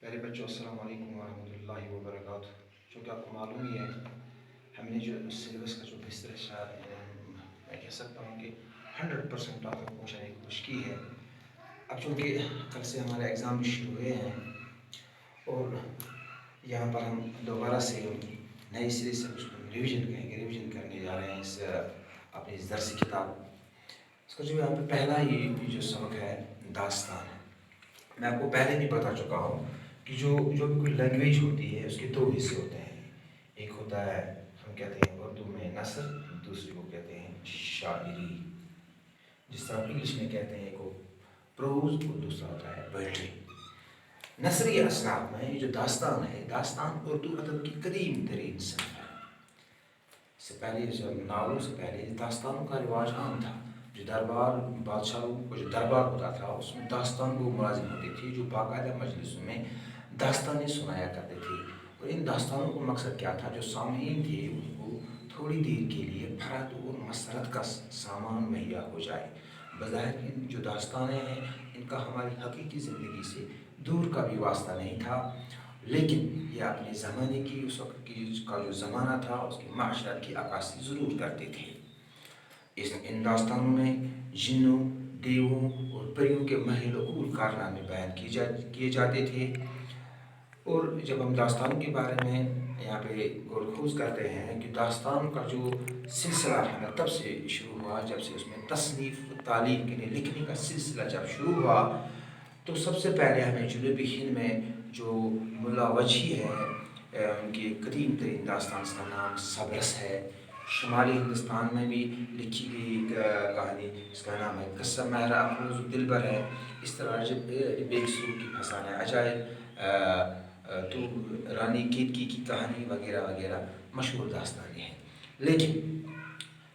پیارے بچوں السلام علیکم ورحمۃ اللہ وبرکاتہ. چونکہ آپ کو معلوم ہی ہے ہم نے جو سلیبس کا جو بہتر حصہ میں کہہ سکتا ہوں کہ 100% آپ تک پہنچانے کی کوشش کی ہے. اب چونکہ کل سے ہمارے ایگزام بھی شروع ہوئے ہیں اور یہاں پر ہم دوبارہ سے نئے سرے سے اس کو ریویژن کہیں گے، ریویژن کرنے جا رہے ہیں اس اپنی اس درسی کتاب. اس کا جو یہاں پہ پہلا ہی جو سبق ہے داستان ہے. میں آپ کو پہلے بھی بتا چکا ہوں کہ جو بھی کوئی لینگویج ہوتی ہے اس کے دو حصے ہوتے ہیں. ایک ہوتا ہے ہم کہتے ہیں اردو میں نثر، دوسرے کو کہتے ہیں شاعری. جس طرح انگلش میں کہتے ہیں ایک کو پروز اور دوسرا ہوتا ہے پوئٹری. نثری اصناف میں جو داستان ہے، داستان اردو ادب کی قدیم ترین صنف ہے. اس سے پہلے جو ناولوں سے پہلے داستانوں کا رواج عام تھا. جو دربار بادشاہوں کو جو دربار ہوتا تھا اس میں داستان کو ملازم ہوتی تھی جو باقاعدہ مجلسوں میں داستانیں سنایا کرتے تھے. اور ان داستانوں کا مقصد کیا تھا؟ جو سامعین تھے ان کو تھوڑی دیر کے لیے فرحت اور مسرت کا سامان مہیا ہو جائے. بظاہر ان جو داستانیں ہیں ان کا ہماری حقیقی زندگی سے دور کا بھی واسطہ نہیں تھا، لیکن یہ اپنے زمانے کی اس وقت کی کا جو زمانہ تھا اس کی معاشرت کی عکاسی ضرور کرتے تھے. ان داستانوں میں جنوں، دیووں اور پریوں کے محل وقوع کارنامے بیان کیے جاتے تھے. اور جب ہم داستانوں کے بارے میں یہاں پہ غور و خوض کرتے ہیں کہ داستان کا جو سلسلہ ہے تب سے شروع ہوا، جب سے اس میں تصنیف تعلیم کے لیے لکھنے کا سلسلہ جب شروع ہوا تو سب سے پہلے ہمیں جنوبی ہند میں جو ملا وجھی ہے ان کی قدیم ترین داستان اس کا نام سبرس ہے. شمالی ہندوستان میں بھی لکھی گئی ایک کہانی اس کا نام ہے قصہ مہرا افروز دلبر ہے. اس طرح جب بے سرو کی فسانہ عجائب تو رانی کیتکی کی کہانی وغیرہ وغیرہ مشہور داستانیں ہیں. لیکن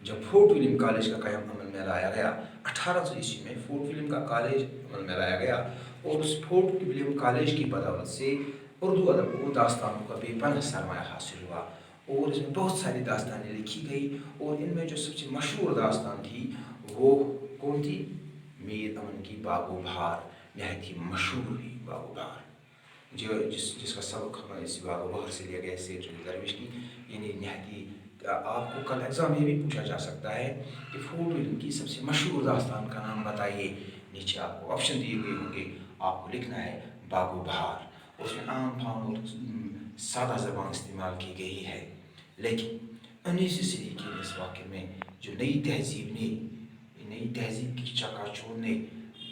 جب فورٹ ولیم کالج کا قیام عمل میں لایا گیا 1800 میں فورٹ ولیم کا کالج عمل میں لایا گیا اور اس فورٹ ولیم کالج کی بدولت سے اردو ادب کو داستانوں کا بے پناہ سرمایہ حاصل ہوا اور اس میں بہت ساری داستانیں لکھی گئی. اور ان میں جو سب سے مشہور داستان تھی وہ کون تھی؟ میر امن کی باغ و بہار. نہایت ہی مشہور ہوئی باغ و بہار جس کا سبق ہمیں اس باغ و بہار سے لیا گیا سید درویش کی. یعنی نہایت ہی آپ کو کل ایگزام میں بھی پوچھا جا سکتا ہے کہ فورٹ ولیم کی سب سے مشہور داستان کا نام بتائیے. نیچے آپ کو آپشن دیے ہوئے ہوں گے، آپ کو لکھنا ہے باغ و بہار. اس میں عام فام اور سادہ زبان استعمال کی گئی ہے. لیکن 19ویں صدی کے اس واقعے میں جو نئی تہذیب کی چکا چوند نے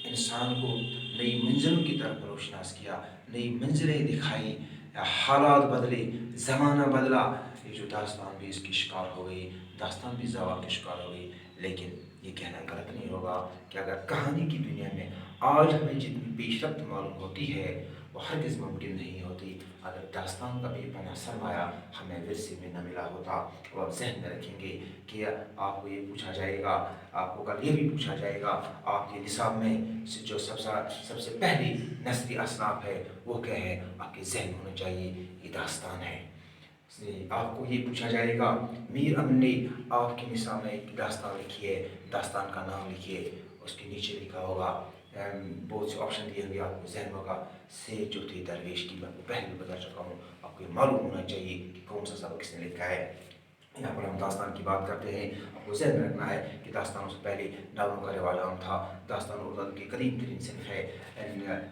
انسان کو نئی منزلوں کی طرف روشناس کیا، نئی منزلیں دکھائی، حالات بدلے، زمانہ بدلا. یہ جو داستان بھی اس کی شکار ہو گئی، داستان بھی زوال کی شکار ہو گئی. لیکن یہ کہنا غلط نہیں ہوگا کہ اگر کہانی کی دنیا میں آج ہمیں جتنی پیش رفت معلوم ہوتی ہے وہ ہرگز ممکن نہیں ہوتی اگر داستان کا بے پناہ سرمایہ ہمیں ورثے میں نہ ملا ہوتا. اور آپ ذہن میں رکھیں گے کہ آپ کو یہ پوچھا جائے گا، آپ کو کل یہ بھی پوچھا جائے گا آپ کے نصاب میں جو سب سے پہلی نثری اصناف ہے وہ کیا ہے؟ آپ کے ذہن ہونا چاہیے یہ داستان ہے. آپ کو یہ پوچھا جائے گا میر امن نے آپ کے نصاب میں ایک داستان لکھی ہے، داستان کا نام لکھیے. اس کے نیچے لکھا ہوگا بہت سے آپشن دیے ہوئے، آپ کو ذہن ہوگا سید درویش کی. میں آپ کو پہلے بھی بتا چکا ہوں، آپ کو یہ معلوم ہونا چاہیے کہ کون سا سبق کس نے لکھا ہے. یہاں پر ہم داستان کی بات کرتے ہیں، آپ کو ذہن میں رکھنا ہے کہ داستانوں سے پہلے ناولوں کا رواج عام تھا. داستان اردو کی قدیم ترین صنف ہے.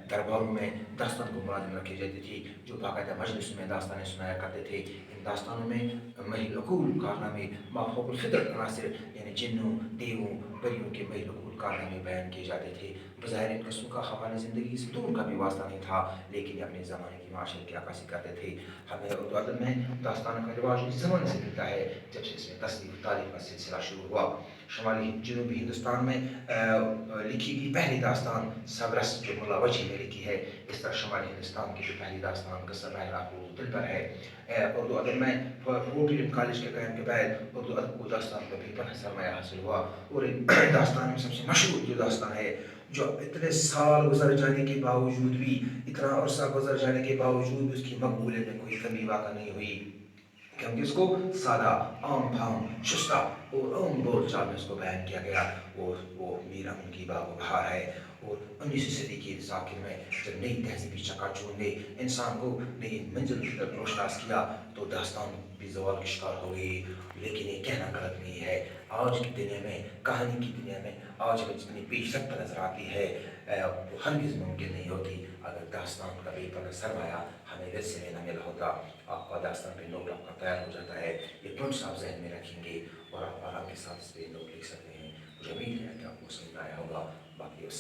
درباروں میں داستان کو ملازم رکھی جاتی تھی جو باقاعدہ مجلس میں داستانیں سنایا کرتے تھے. ان داستانوں میں محل عقول کارنامے، مافوق الفطرت عناصر یعنی جنوں، دیووں، پریوں کے محل عقول کارنامے بیان کیے جاتے تھے. بظاہر ان قصوں کا ہماری زندگی سے دور کا بھی واسطہ نہیں تھا، لیکن یہ اپنے زمانے کی معاشرت کی عکاسی کرتے تھے. ہمیں اردو ادب میں داستان کا رواج اس زمانے سے ملتا ہے جب سے اس میں تصنیف تعلیم کا سلسلہ شروع ہوا. جنوبی ہندوستان میں لکھی گئی پہلی داستان سبرس جو ملا وجھی نے لکھی ہے. اس طرح شمالی ہندوستان کی جو پہلی داستان قصہ مہرا افروز دلبر ہے. اردو ادب میں فورٹ ولیم کالج کے قیام کے بعد اردو ادب کو داستان کا بے پناہ سرمایہ حاصل ہوا. اور ان داستان میں سب سے مشہور جو داستان ہے جو اتنے سال گزر جانے کے باوجود بھی، اتنا عرصہ گزر جانے کے باوجود بھی اس کی مقبولیت میں کوئی کمی واقع نہیں ہوئی، کیونکہ اس کو سادہ، عام فہم، شستہ اور عام بول چال میں اس کو بیان کیا گیا. اور وہ میرا ان کی باغ و بہار ہے۔ اور 19ویں صدی کے ذاکر میں جب نئی تہذیبی چکا چوند نے انسان کو نئی منزل کی طرف روشناس کیا تو داستان بھی زوال کا شکار ہو گئی۔ لیکن یہ کہنا غلط نہیں ہے، آج کی دنیا میں، کہانی کی دنیا میں آج ہمیں جتنی پیش رفت نظر آتی ہے وہ ہرگز ممکن نہیں ہوتی اگر داستان کا بے پناہ سرمایہ ہمیں ورثے میں نہ ملا ہوتا۔ آپ کا داستان پہ نوٹ آپ کا تیار ہو جاتا ہے، یہ پوائنٹس آپ ذہن میں رکھیں گے اور آپ آرام کے ساتھ اس پہ نوٹ لکھ سکتے ہیں۔ مجھے امید ہے کہ آپ کو سمجھ آیا ہوگا۔ باقی